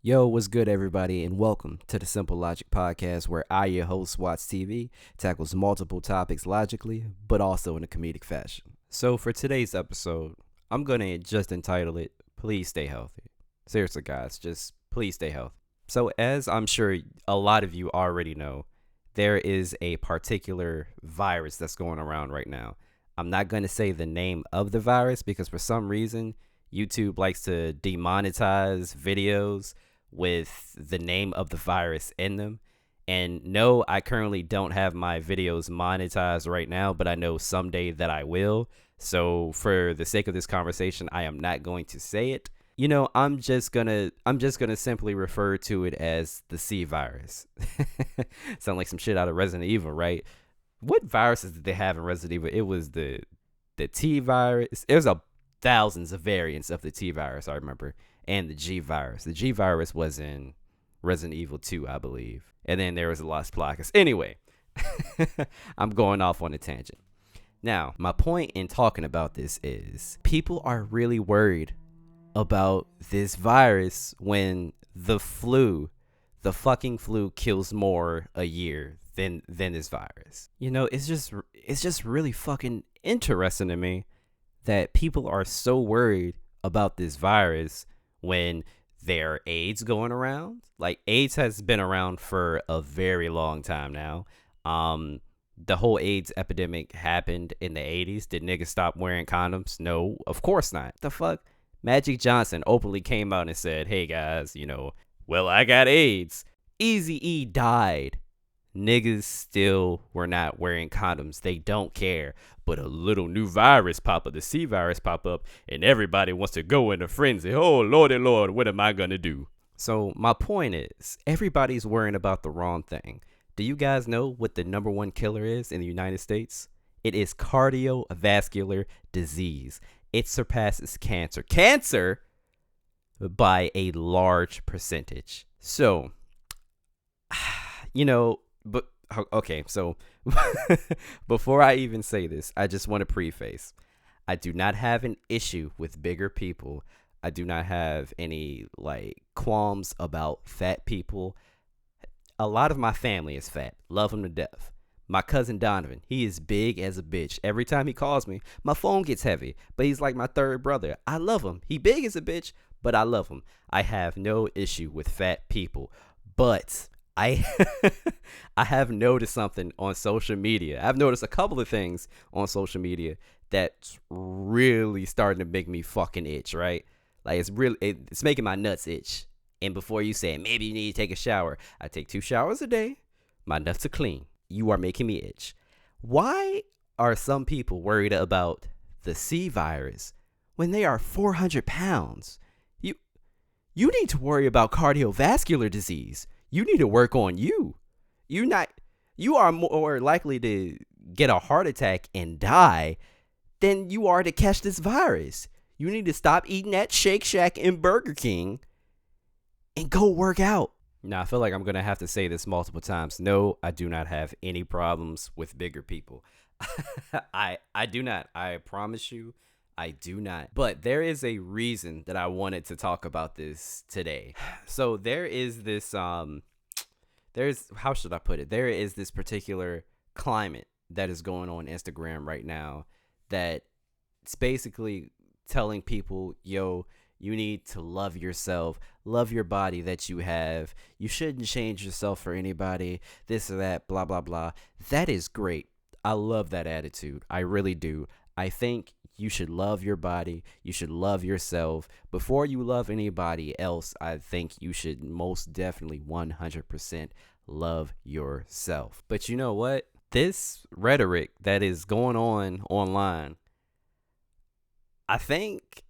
Yo, what's good, everybody, and welcome to the Simple Logic Podcast, where I, your host, Watts TV, tackles multiple topics logically, but also in a comedic fashion. So, for today's episode, I'm going to just entitle it, Please Stay Healthy. Seriously, guys, just please stay healthy. So, as I'm sure a lot of you already know, there is a particular virus that's going around right now. I'm not going to say the name of the virus because for some reason, YouTube likes to demonetize videos with the name of the virus in them. And no, I currently don't have my videos monetized right now, but I know someday that I will. So for the sake of this conversation, I am not going to say it. I'm just gonna simply refer to it as the C virus. Sound like some shit out of Resident Evil, right? What viruses did they have in Resident Evil? It was the T virus. It was thousands of variants of the T virus, I remember, and the G virus. The G virus was in Resident Evil 2, I believe. And then there was Las Placas. Anyway, I'm going off on a tangent. Now, my point in talking about this is people are really worried about this virus when the fucking flu kills more a year than this virus. It's just really fucking interesting to me that people are so worried about this virus when there are AIDS going around. Like, AIDS has been around for a very long time now. The whole AIDS epidemic happened in the 80s. Did niggas stop wearing condoms? No, of course not. The fuck? Magic Johnson openly came out and said, hey guys, well, I got AIDS. Eazy-E died. Niggas still were not wearing condoms. They don't care. But a little new virus pop up, the C virus pop up, and everybody wants to go in a frenzy. Oh, Lordy Lord, what am I going to do? So my point is, everybody's worrying about the wrong thing. Do you guys know what the number one killer is in the United States? It is cardiovascular disease. It surpasses cancer. Cancer by a large percentage. So, but okay, so before I even say this, I just want to preface. I do not have an issue with bigger people. I do not have any qualms about fat people. A lot of my family is fat. Love them to death. My cousin Donovan, he is big as a bitch. Every time he calls me, my phone gets heavy, but he's like my third brother. I love him. He big as a bitch, but I love him. I have no issue with fat people, but I have noticed something on social media. I've noticed a couple of things on social media that's really starting to make me fucking itch, right? Like, it's making my nuts itch. And before you say, maybe you need to take a shower, I take 2 showers a day. My nuts are clean. You are making me itch. Why are some people worried about the C virus when they are 400 pounds? You need to worry about cardiovascular disease. You need to work on you. You are more likely to get a heart attack and die than you are to catch this virus. You need to stop eating at Shake Shack and Burger King and go work out. Now, I feel like I'm going to have to say this multiple times. No, I do not have any problems with bigger people. I do not. I promise you, I do not. But there is a reason that I wanted to talk about this today. So there is this, how should I put it? There is this particular climate that is going on Instagram right now that it's basically telling people, yo, you need to love yourself, love your body that you have. You shouldn't change yourself for anybody, this or that, blah, blah, blah. That is great. I love that attitude. I really do. I think you should love your body. You should love yourself. Before you love anybody else, I think you should most definitely 100% love yourself. But you know what? This rhetoric that is going on online, I think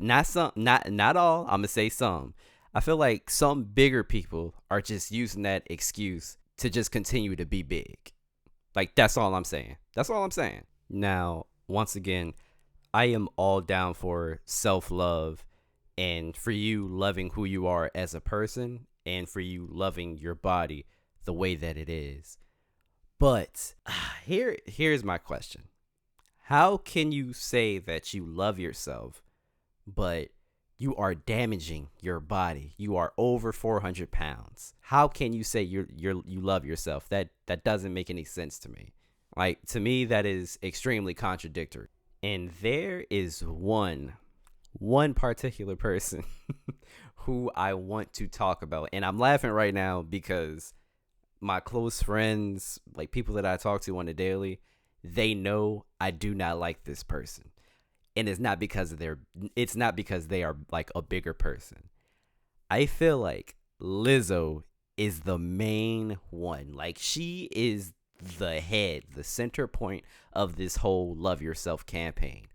not all, I'm gonna say some. I feel like some bigger people are just using that excuse to just continue to be big. Like, that's all I'm saying. Now, once again, I am all down for self-love and for you loving who you are as a person and for you loving your body the way that it is. But here's my question. How can you say that you love yourself but You are damaging your body. You are over 400 pounds. How can you say you love yourself? That doesn't make any sense to me. Like, to me, that is extremely contradictory. And there is one particular person who I want to talk about. And I'm laughing right now because my close friends, like people that I talk to on the daily, they know I do not like this person. And it's not because they are like a bigger person. I feel like Lizzo is the main one. Like, she is the head, the center point of this whole love yourself campaign.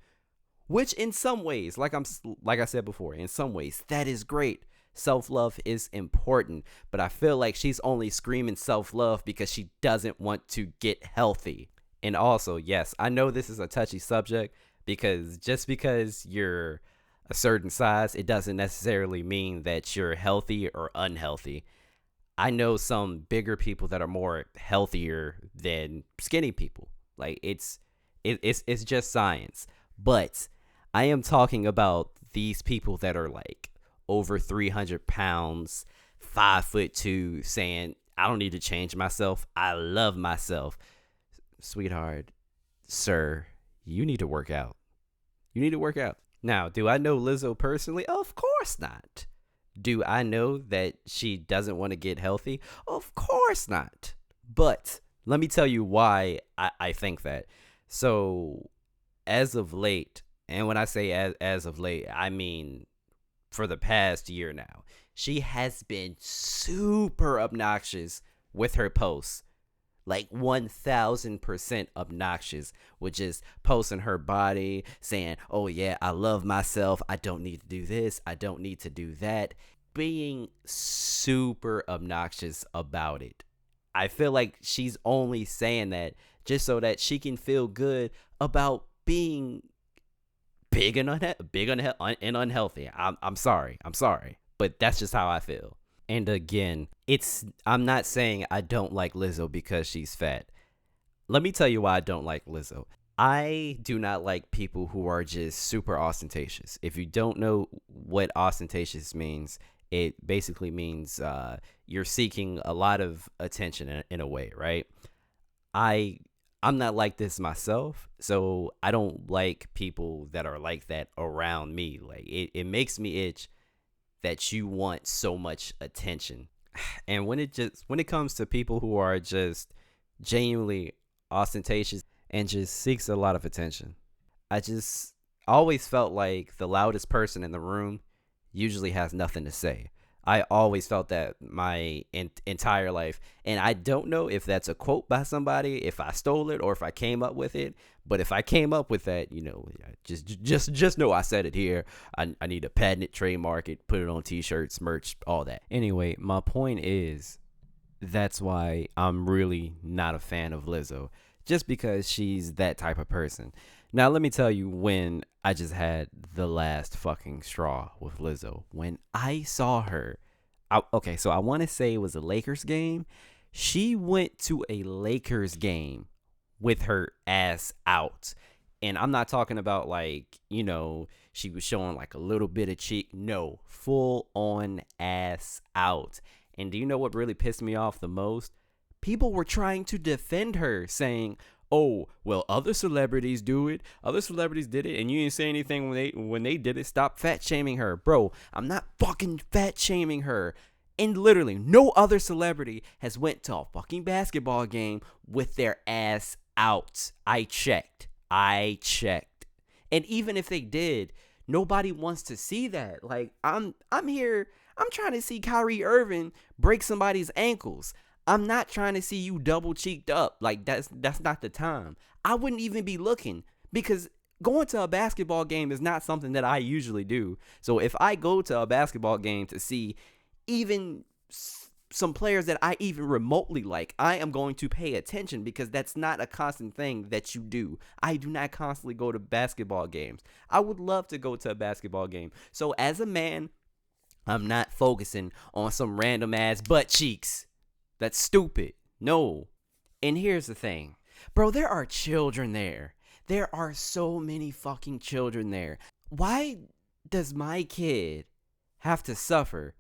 Which in some ways, like I said before, in some ways that is great. Self-love is important, but I feel like she's only screaming self-love because she doesn't want to get healthy. And also, yes, I know this is a touchy subject because just because you're a certain size, it doesn't necessarily mean that you're healthy or unhealthy. I know some bigger people that are more healthier than skinny people. Like, it's just science. But I am talking about these people that are like over 300 pounds, 5'2", saying, I don't need to change myself. I love myself. Sweetheart, sir, you need to work out. You need to work out. Now, do I know Lizzo personally? Of course not. Do I know that she doesn't want to get healthy? Of course not. But let me tell you why I think that. So, as of late, and when I say as of late, I mean for the past year now, she has been super obnoxious with her posts. Like 1000% obnoxious with just posting her body, saying, oh yeah, I love myself, I don't need to do this, I don't need to do that, being super obnoxious about it. I feel like she's only saying that just so that she can feel good about being big and unhealthy. I'm sorry, but that's just how I feel. And again, I'm not saying I don't like Lizzo because she's fat. Let me tell you why I don't like Lizzo. I do not like people who are just super ostentatious. If you don't know what ostentatious means, it basically means you're seeking a lot of attention in a way, right? I'm not like this myself, so I don't like people that are like that around me. Like, it makes me itch that you want so much attention. And when it comes to people who are just genuinely ostentatious and just seeks a lot of attention, I just always felt like the loudest person in the room usually has nothing to say. I always felt that my entire life. And I don't know if that's a quote by somebody, if I stole it, or if I came up with it. But if I came up with that, just know I said it here. I need to patent it, trademark it, put it on t-shirts, merch, all that. Anyway, my point is, that's why I'm really not a fan of Lizzo. Just because she's that type of person. Now, let me tell you when I just had the last fucking straw with Lizzo. When I saw her, so I want to say it was a Lakers game. She went to a Lakers game with her ass out. And I'm not talking about like, she was showing like a little bit of cheek. No, full on ass out. And do you know what really pissed me off the most? People were trying to defend her, saying, oh, well, other celebrities do it. Other celebrities did it, and you didn't say anything when they did it. Stop fat shaming her. Bro, I'm not fucking fat shaming her. And literally, no other celebrity has went to a fucking basketball game with their ass out. I checked. And even if they did, nobody wants to see that. Like, I'm here. I'm trying to see Kyrie Irving break somebody's ankles. I'm not trying to see you double cheeked up. Like, that's not the time. I wouldn't even be looking because going to a basketball game is not something that I usually do. So if I go to a basketball game to see even some players that I even remotely like, I am going to pay attention because that's not a constant thing that you do. I do not constantly go to basketball games. I would love to go to a basketball game. So as a man, I'm not focusing on some random ass butt cheeks. That's stupid. No. And here's the thing. Bro, there are children there. There are so many fucking children there. Why does my kid have to suffer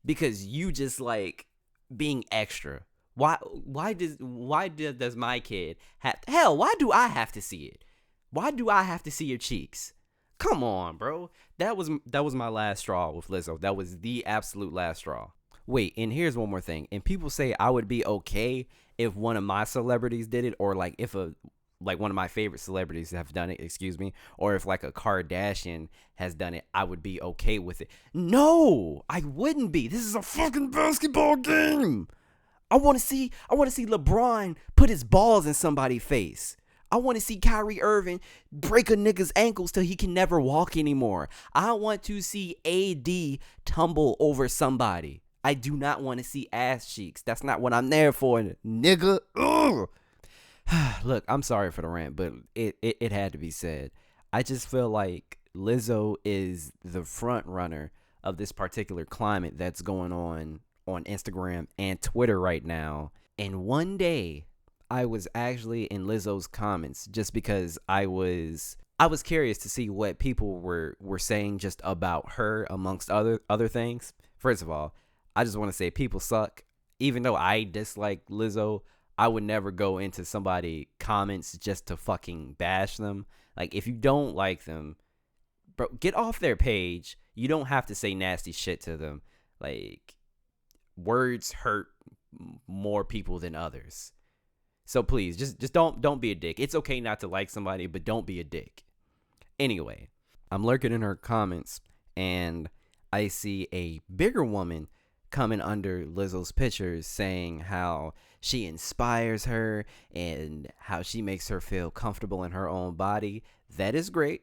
because you just like being extra? Why does my kid have, hell, why do I have to see it? Why do I have to see your cheeks? Come on, bro. That was my last straw with Lizzo. That was the absolute last straw. Wait, and here's one more thing. And people say I would be okay if one of my celebrities did it, or like if a like one of my favorite celebrities have done it, excuse me, or if like a Kardashian has done it, I would be okay with it. No, I wouldn't be. This is a fucking basketball game. I want to see LeBron put his balls in somebody's face. I want to see Kyrie Irving break a nigga's ankles till he can never walk anymore. I want to see AD tumble over somebody. I do not want to see ass cheeks. That's not what I'm there for, nigga. Ugh. Look, I'm sorry for the rant, but it had to be said. I just feel like Lizzo is the front runner of this particular climate that's going on Instagram and Twitter right now. And one day I was actually in Lizzo's comments just because I was curious to see what people were saying just about her amongst other things. First of all, I just want to say people suck. Even though I dislike Lizzo, I would never go into somebody comments just to fucking bash them. Like, if you don't like them, bro, get off their page. You don't have to say nasty shit to them. Like, words hurt more people than others. So please, just don't be a dick. It's okay not to like somebody, but don't be a dick. Anyway, I'm lurking in her comments, and I see a bigger woman coming under Lizzo's pictures saying how she inspires her and how she makes her feel comfortable in her own body. That is great.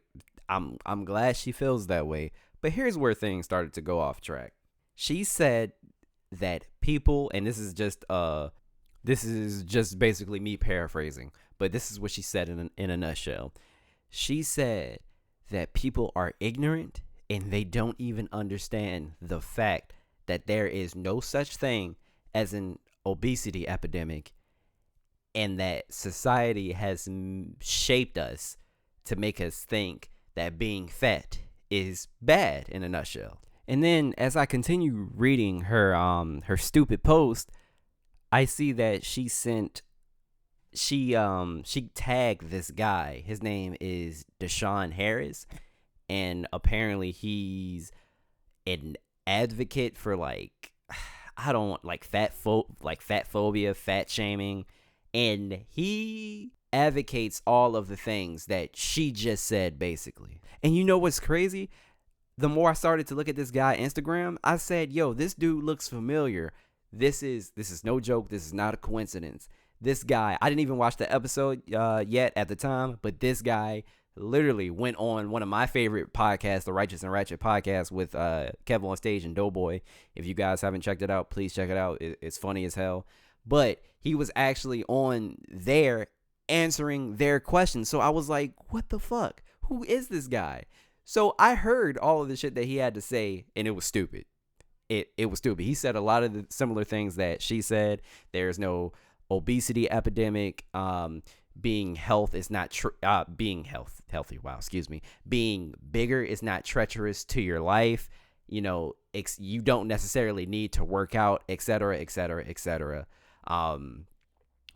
I'm glad she feels that way. But here's where things started to go off track. She said that people, and this is just basically me paraphrasing, but this is what she said in a nutshell. She said that people are ignorant and they don't even understand the fact that there is no such thing as an obesity epidemic, and that society has shaped us to make us think that being fat is bad in a nutshell. And then as I continue reading her stupid post, I see that she tagged this guy. His name is Deshaun Harris, and apparently he's an advocate for fat phobia, fat shaming, and he advocates all of the things that she just said basically. And you know what's crazy? The more I started to look at this guy Instagram, I said, yo, this dude looks familiar. This is no joke. This is not a coincidence. This guy, I didn't even watch the episode yet at the time, but this guy literally went on one of my favorite podcasts, the Righteous and Ratchet podcast with Kevin on Stage and Doughboy. If you guys haven't checked it out, please check it out. It's funny as hell. But he was actually on there answering their questions. So I was like, what the fuck? Who is this guy? So I heard all of the shit that he had to say, and it was stupid. It was stupid. He said a lot of the similar things that she said. There's no obesity epidemic. Being health is not being healthy. Wow, excuse me. Being bigger is not treacherous to your life. You know, you don't necessarily need to work out, etc., etc., etc.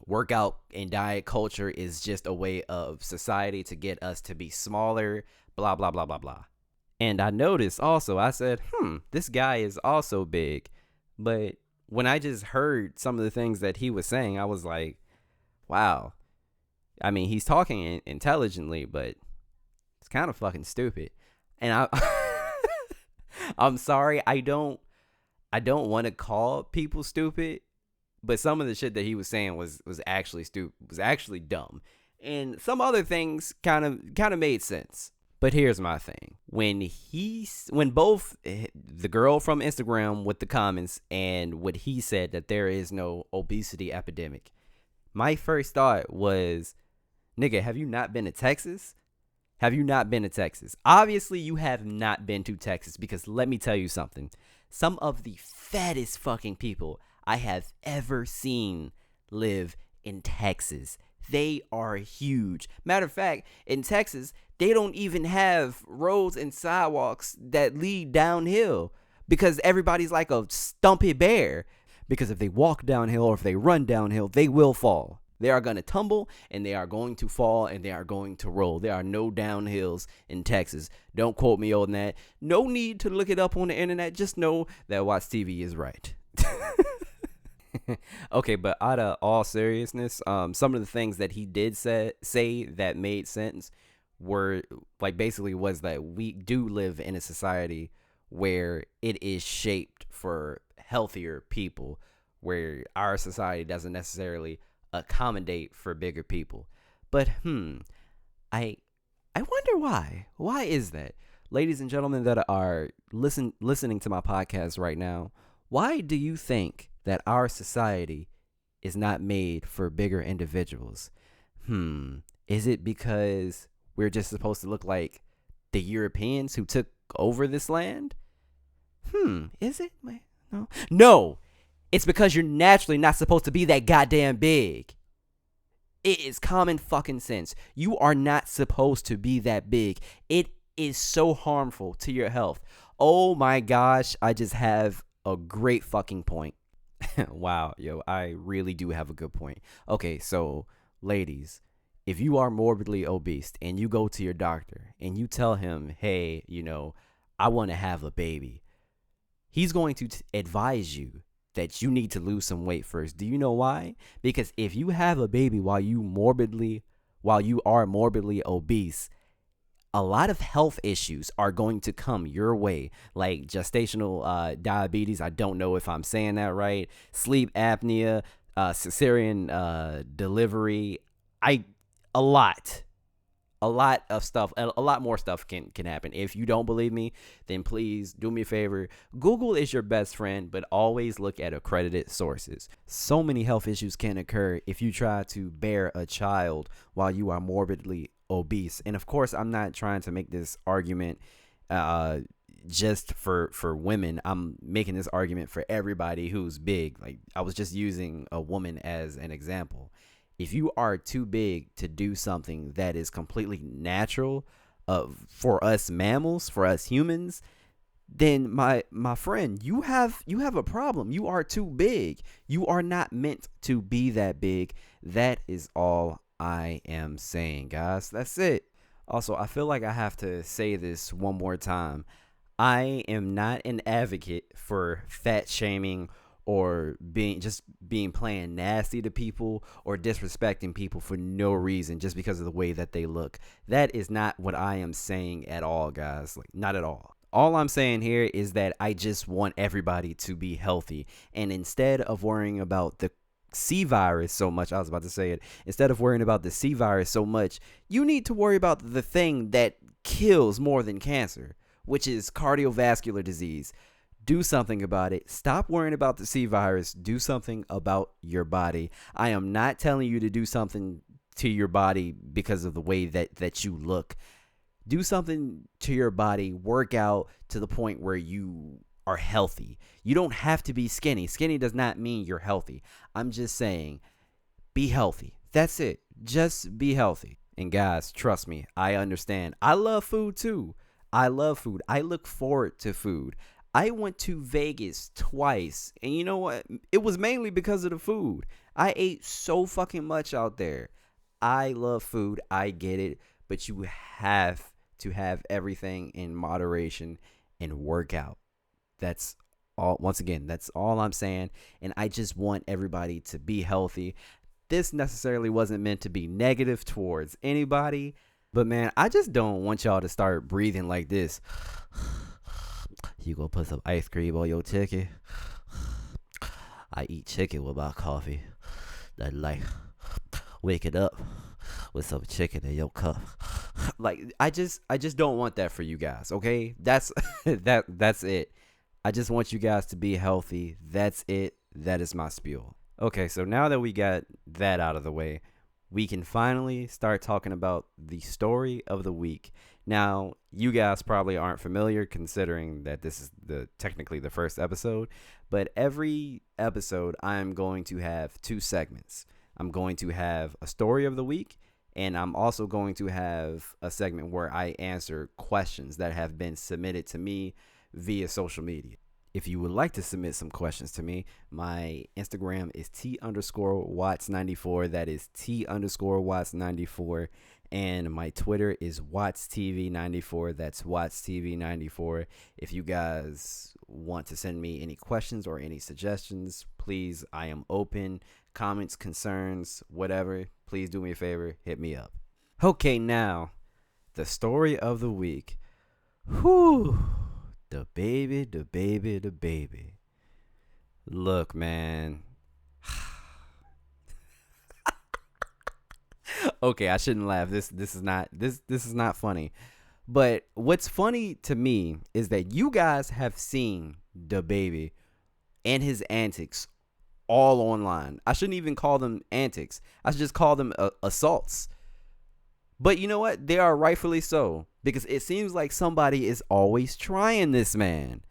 Workout and diet culture is just a way of society to get us to be smaller. Blah blah blah blah blah. And I noticed also, I said, this guy is also big. But when I just heard some of the things that he was saying, I was like, wow. I mean, he's talking intelligently, but it's kind of fucking stupid. And I'm sorry, I don't want to call people stupid, but some of the shit that he was saying was actually stupid, was actually dumb. And some other things kind of made sense. But here's my thing. When both the girl from Instagram with the comments and what he said that there is no obesity epidemic, my first thought was, nigga, have you not been to Texas? Have you not been to Texas? Obviously, you have not been to Texas, because let me tell you something. Some of the fattest fucking people I have ever seen live in Texas. They are huge. Matter of fact, in Texas, they don't even have roads and sidewalks that lead downhill because everybody's like a stumpy bear. Because if they walk downhill or if they run downhill, they will fall. They are going to tumble and they are going to fall and they are going to roll. There are no downhills in Texas. Don't quote me on that. No need to look it up on the internet. Just know that Watch TV is right. Okay, but out of all seriousness, some of the things that he did say that made sense were like basically was that we do live in a society where it is shaped for healthier people, where our society doesn't necessarily accommodate for bigger people. But I wonder why. Why is that? Ladies and gentlemen that are listening to my podcast right now, why do you think that our society is not made for bigger individuals? Is it because we're just supposed to look like the Europeans who took over this land? Is it? No. It's because you're naturally not supposed to be that goddamn big. It is common fucking sense. You are not supposed to be that big. It is so harmful to your health. Oh my gosh, I just have a great fucking point. Wow, yo, I really do have a good point. Okay, so ladies, if you are morbidly obese and you go to your doctor and you tell him, hey, I want to have a baby, he's going to advise you that you need to lose some weight first. Do you know why? Because if you have a baby while you are morbidly obese, a lot of health issues are going to come your way, like gestational diabetes. I don't know if I'm saying that right. Sleep apnea, cesarean delivery. A lot of stuff, a lot more stuff can happen. If you don't believe me, then please do me a favor. Google is your best friend, but always look at accredited sources. So many health issues can occur if you try to bear a child while you are morbidly obese. And of course, I'm not trying to make this argument just for women. I'm making this argument for everybody who's big. Like, I was just using a woman as an example. If you are too big to do something that is completely natural for us mammals, for us humans, then my friend, you have a problem. You are too big. You are not meant to be that big. That is all I am saying, guys. That's it. Also, I feel like I have to say this one more time. I am not an advocate for fat shaming or being playing nasty to people or disrespecting people for no reason just because of the way that they look. That is not what I am saying at all, guys. Like, not at all. All I'm saying here is that I just want everybody to be healthy. And instead of worrying about the C virus so much, I was about to say it, instead of worrying about the C virus so much, you need to worry about the thing that kills more than cancer, which is cardiovascular disease. Do something about it. Stop worrying about the C virus. Do something about your body. I am not telling you to do something to your body because of the way that you look. Do something to your body. Work out to the point where you are healthy. You don't have to be skinny. Skinny does not mean you're healthy. I'm just saying, be healthy. That's it. Just be healthy. And guys, trust me, I understand. I love food too. I love food. I look forward to food. I went to Vegas twice, and you know what? It was mainly because of the food. I ate so fucking much out there. I love food. I get it, but you have to have everything in moderation and work out. That's all. Once again, that's all I'm saying, and I just want everybody to be healthy. This necessarily wasn't meant to be negative towards anybody, but man, I just don't want y'all to start breathing like this. You gonna put some ice cream on your chicken? I eat chicken with my coffee. That like waking up with some chicken in your cup. Like, I just don't want that for you guys. Okay, that's that's it. I just want you guys to be healthy. That's it. That is my spiel. Okay, so now that we got that out of the way, we can finally start talking about the story of the week. Now, you guys probably aren't familiar considering that this is technically the first episode, but every episode I'm going to have two segments. I'm going to have a story of the week And I'm also going to have a segment where I answer questions that have been submitted to me via social media. If you would like to submit some questions to me, my Instagram is T_Watts94. That is T_Watts94. And my Twitter is WattsTV94. That's WattsTV94. If you guys want to send me any questions or any suggestions, please, I am open. Comments, concerns, whatever, please do me a favor, hit me up. Okay, now, the story of the week. Whew. The baby, the baby, the baby. Look, man. Okay, I shouldn't laugh. This is not funny. But what's funny to me is that you guys have seen the baby and his antics all online. I shouldn't even call them antics. I should just call them assaults. But you know what? They are rightfully so, because it seems like somebody is always trying this man.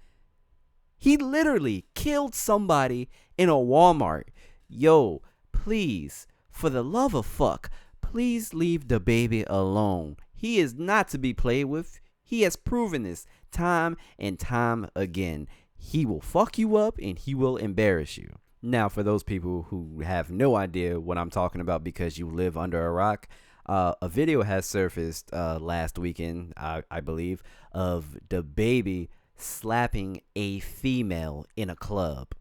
He literally killed somebody in a Walmart. Yo, please, for the love of fuck, please leave the baby alone. He is not to be played with. He has proven this time and time again. He will fuck you up and he will embarrass you. Now, for those people who have no idea what I'm talking about because you live under a rock, a video has surfaced last weekend, I believe, of the baby slapping a female in a club.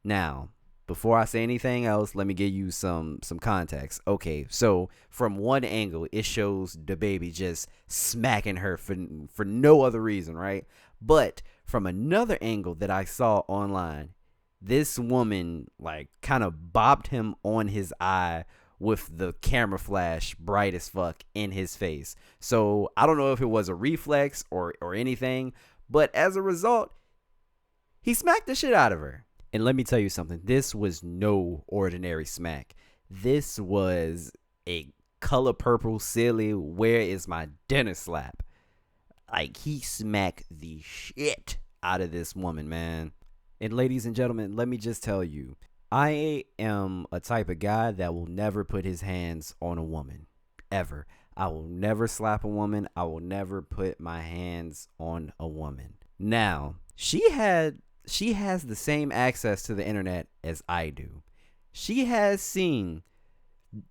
Now, before I say anything else, let me give you some context. Okay, so from one angle, it shows the baby just smacking her for no other reason, right? But from another angle that I saw online, this woman like kind of bobbed him on his eye with the camera flash bright as fuck in his face. So I don't know if it was a reflex or anything, but as a result, he smacked the shit out of her. And let me tell you something. This was no ordinary smack. This was a color purple, silly, where is my dinner slap. Like, he smacked the shit out of this woman, man. And ladies and gentlemen, let me just tell you, I am a type of guy that will never put his hands on a woman, ever. I will never slap a woman. I will never put my hands on a woman. Now, she has the same access to the internet as I do. She has seen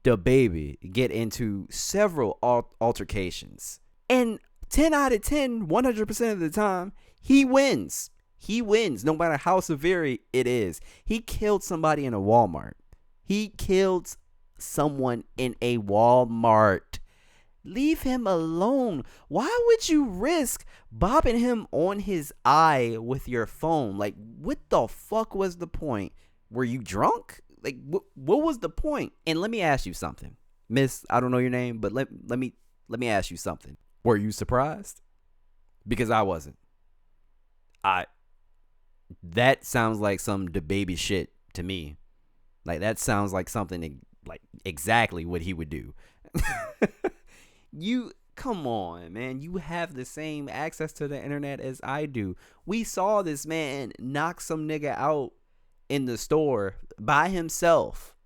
the baby get into several altercations. And 10 out of 10, 100% of the time, he wins. He wins no matter how severe it is. He killed somebody in a Walmart. He killed someone in a Walmart. Leave him alone. Why would you risk bobbing him on his eye with your phone? Like, what the fuck was the point? Were you drunk? Like, what was the point? And let me ask you something. Miss, I don't know your name, but let me ask you something. Were you surprised? Because I wasn't. That sounds like some DaBaby shit to me. Like, that sounds like something like exactly what he would do. You come on, man. You have the same access to the internet as I do. We saw this man knock some nigga out in the store by himself.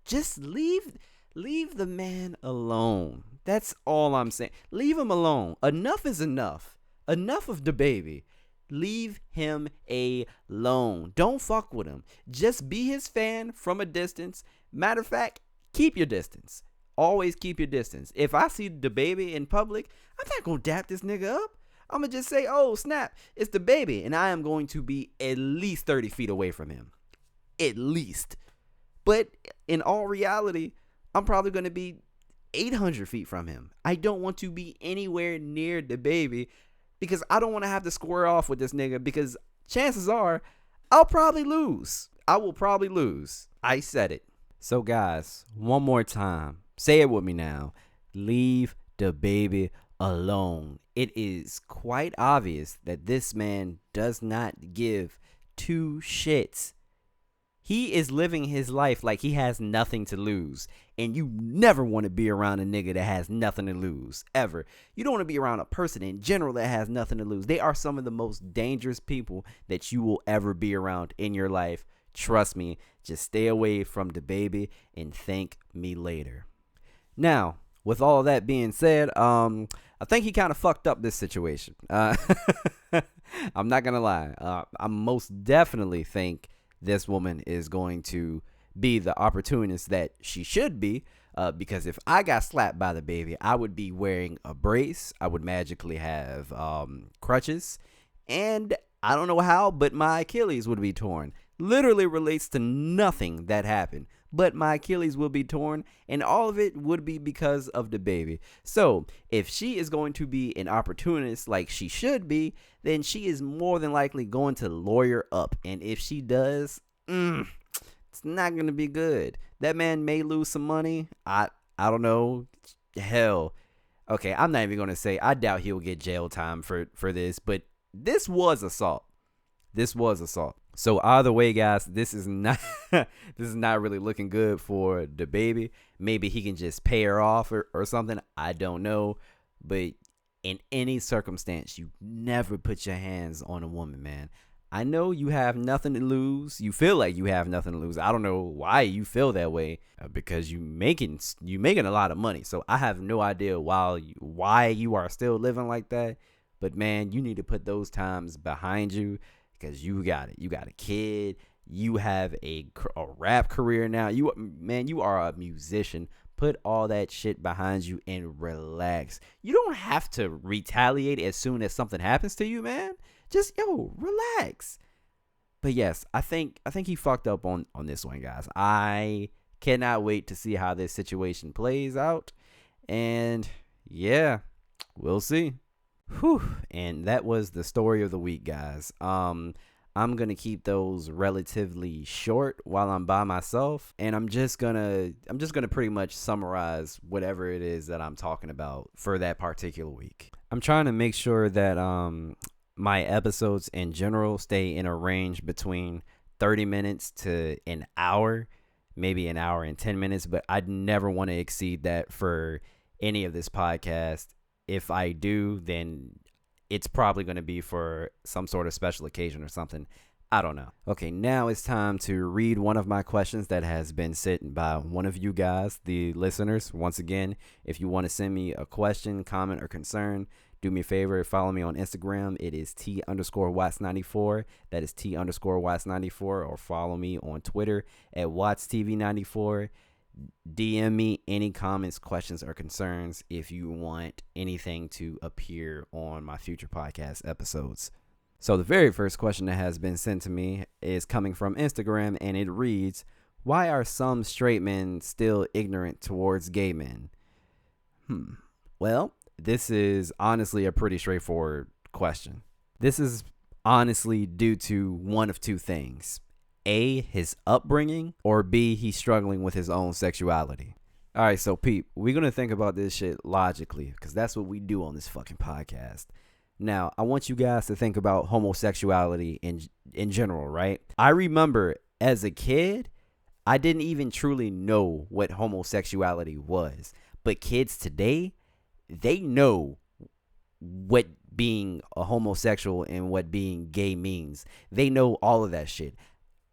Just leave the man alone. That's all I'm saying. Leave him alone. Enough is enough. Enough of DaBaby. Leave him alone. Don't fuck with him. Just be his fan from a distance. Matter of fact, keep your distance. Always keep your distance. If I see DaBaby in public, I'm not going to dap this nigga up. I'm going to just say, oh, snap, it's DaBaby. And I am going to be at least 30 feet away from him. At least. But in all reality, I'm probably going to be 800 feet from him. I don't want to be anywhere near DaBaby because I don't want to have to square off with this nigga because chances are I'll probably lose. I will probably lose. I said it. So guys, one more time. Say it with me now. Leave DaBaby alone. It is quite obvious that this man does not give two shits. He is living his life like he has nothing to lose. And you never want to be around a nigga that has nothing to lose. Ever. You don't want to be around a person in general that has nothing to lose. They are some of the most dangerous people that you will ever be around in your life. Trust me. Just stay away from DaBaby and thank me later. Now, with all of that being said, I think he kind of fucked up this situation. I'm not gonna lie. I most definitely think this woman is going to be the opportunist that she should be. Because if I got slapped by the baby, I would be wearing a brace. I would magically have crutches, and I don't know how, but my Achilles would be torn. Literally relates to nothing that happened, but my Achilles will be torn, and all of it would be because of the baby. So if she is going to be an opportunist like she should be, then she is more than likely going to lawyer up, and if she does, it's not going to be good. That man may lose some money. I don't know. Hell. Okay, I'm not even going to say. I doubt he'll get jail time for this, but this was assault. This was assault. So either way, guys, this is not this is not really looking good for the baby. Maybe he can just pay her off or something. I don't know. But in any circumstance, you never put your hands on a woman, man. I know you have nothing to lose. You feel like you have nothing to lose. I don't know why you feel that way, because you making a lot of money. So I have no idea why you are still living like that. But man, you need to put those times behind you, because you got it. You got a kid. You have a rap career now. You are a musician. Put all that shit behind you and relax. You don't have to retaliate as soon as something happens to you, man. Just relax. But yes, I think he fucked up on this one, guys. I cannot wait to see how this situation plays out. And yeah, we'll see. Whew. And that was the story of the week, guys. I'm gonna keep those relatively short while I'm by myself, and I'm just gonna pretty much summarize whatever it is that I'm talking about for that particular week. I'm trying to make sure that my episodes in general stay in a range between 30 minutes to an hour, maybe an hour and 10 minutes, but I'd never want to exceed that for any of this podcast. If I do, then it's probably going to be for some sort of special occasion or something. I don't know. Okay, now it's time to read one of my questions that has been sent by one of you guys, the listeners. Once again, if you want to send me a question, comment, or concern, do me a favor, follow me on Instagram. It is T_Watts94. That is T_Watts94. Or follow me on Twitter at WattsTV94. DM me any comments, questions, or concerns if you want anything to appear on my future podcast episodes. So the very first question that has been sent to me is coming from Instagram, and it reads, "Why are some straight men still ignorant towards gay men?" Well, this is honestly a pretty straightforward question. This is honestly due to one of two things. A, his upbringing, or B, he's struggling with his own sexuality. All right, so Pete, we're going to think about this shit logically, because that's what we do on this fucking podcast. Now, I want you guys to think about homosexuality in general, right? I remember as a kid, I didn't even truly know what homosexuality was. But kids today, they know what being a homosexual and what being gay means. They know all of that shit.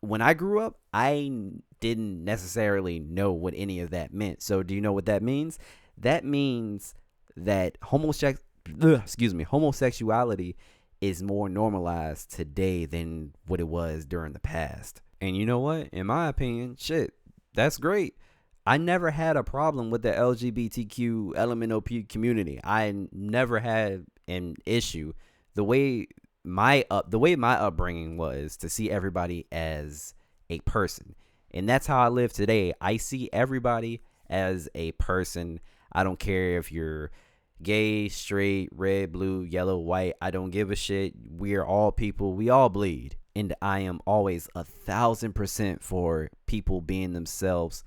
When I grew up, I didn't necessarily know what any of that meant. So do you know what that means? That means that homosexuality is more normalized today than what it was during the past. And you know what? In my opinion, shit, that's great. I never had a problem with the LGBTQ LMNOP community. I never had an issue. The way my upbringing was to see everybody as a person, and that's how I live today. I see everybody as a person. I don't care if you're gay, straight, red, blue, yellow, white. I don't give a shit. We're all people. We all bleed. And I am always 1,000% for people being themselves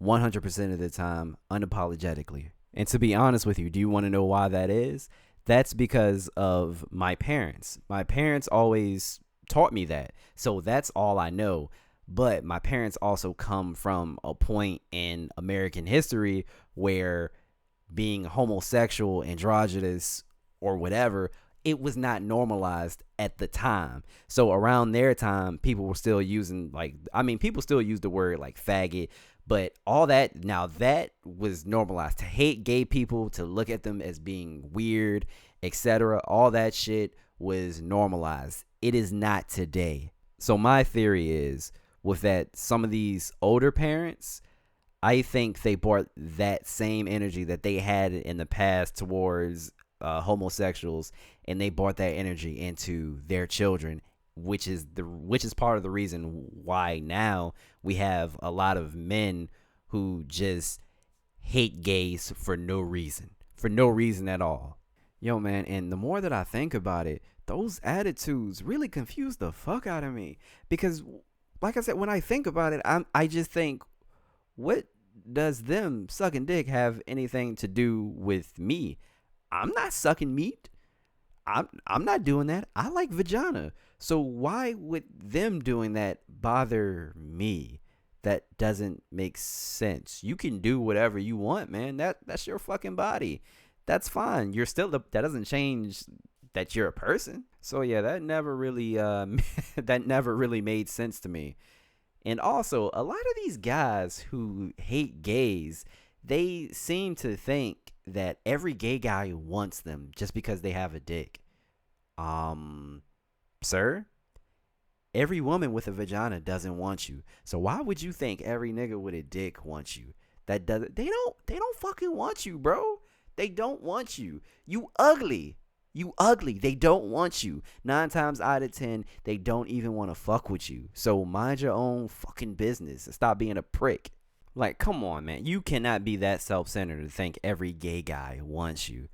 100% of the time, unapologetically. And to be honest with you, do you want to know why that is? That's because of my parents. My parents always taught me that. So that's all I know. But my parents also come from a point in American history where being homosexual, androgynous, or whatever, it was not normalized at the time. So around their time, people were still using people still use the word like faggot, But all that, now that was normalized. To hate gay people, to look at them as being weird, etc., all that shit was normalized. It is not today. So my theory is, with that, some of these older parents, I think they brought that same energy that they had in the past towards homosexuals, and they brought that energy into their children, which is part of the reason why now we have a lot of men who just hate gays for no reason at all. Yo, man, and the more that I think about it, those attitudes really confuse the fuck out of me. Because, like I said, when I think about it, I just think, what does them sucking dick have anything to do with me? I'm not sucking meat. I'm not doing that. I like vagina. So why would them doing that bother me? That doesn't make sense. You can do whatever you want, man. That's your fucking body. That's fine. You're still that doesn't change that you're a person. So yeah, that never really that never really made sense to me. And also, a lot of these guys who hate gays, they seem to think that every gay guy wants them just because they have a dick. Sir, every woman with a vagina doesn't want you. So why would you think every nigga with a dick wants you? That doesn't they don't fucking want you, bro. They don't want you. You ugly. You ugly. They don't want you. 9 times out of 10, they don't even want to fuck with you. So mind your own fucking business and stop being a prick. Like, come on, man. You cannot be that self-centered to think every gay guy wants you.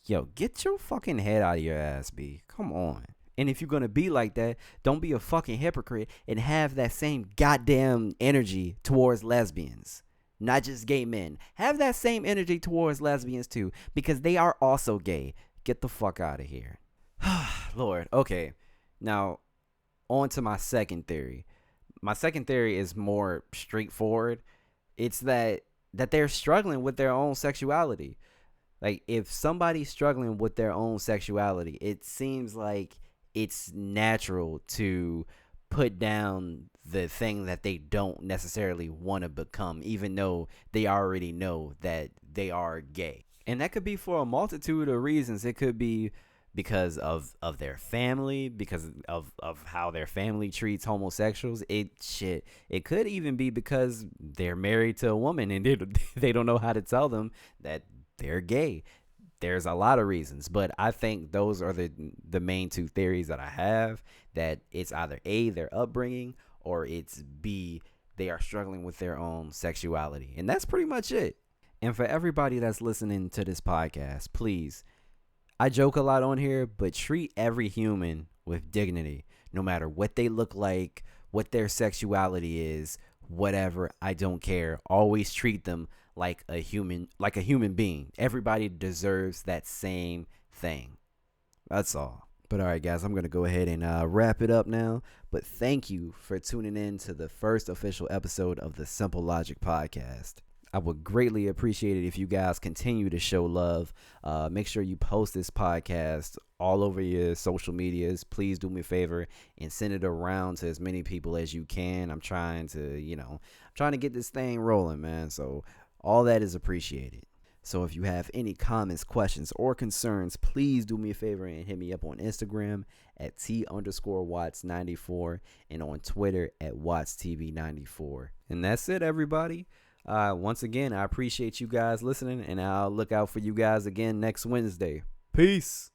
Yo, get your fucking head out of your ass, B. Come on. And if you're going to be like that, don't be a fucking hypocrite and have that same goddamn energy towards lesbians. Not just gay men. Have that same energy towards lesbians too, because they are also gay. Get the fuck out of here. Lord. Okay. Now, on to my second theory. My second theory is more straightforward. It's that they're struggling with their own sexuality. Like, if somebody's struggling with their own sexuality, it seems like it's natural to put down the thing that they don't necessarily want to become, even though they already know that they are gay. And that could be for a multitude of reasons. It could be because of their family, because of how their family treats homosexuals. It could even be because they're married to a woman and they don't know how to tell them that they're gay. There's a lot of reasons, but I think those are the main two theories that I have, that it's either A, their upbringing, or it's B, they are struggling with their own sexuality. And that's pretty much it. And for everybody that's listening to this podcast, please, I joke a lot on here, but treat every human with dignity, no matter what they look like, what their sexuality is, whatever. I don't care. Always treat them like a human being. Everybody deserves that same thing. That's all. But all right, guys, I'm going to go ahead and wrap it up now. But thank you for tuning in to the first official episode of the Simple Logic Podcast. I would greatly appreciate it if you guys continue to show love. Make sure you post this podcast all over your social medias. Please do me a favor and send it around to as many people as you can. I'm trying to get this thing rolling, man. So all that is appreciated. So if you have any comments, questions, or concerns, please do me a favor and hit me up on Instagram at T_Watts94 and on Twitter at WattsTV94. And that's it, everybody. Once again, I appreciate you guys listening, and I'll look out for you guys again next Wednesday. Peace.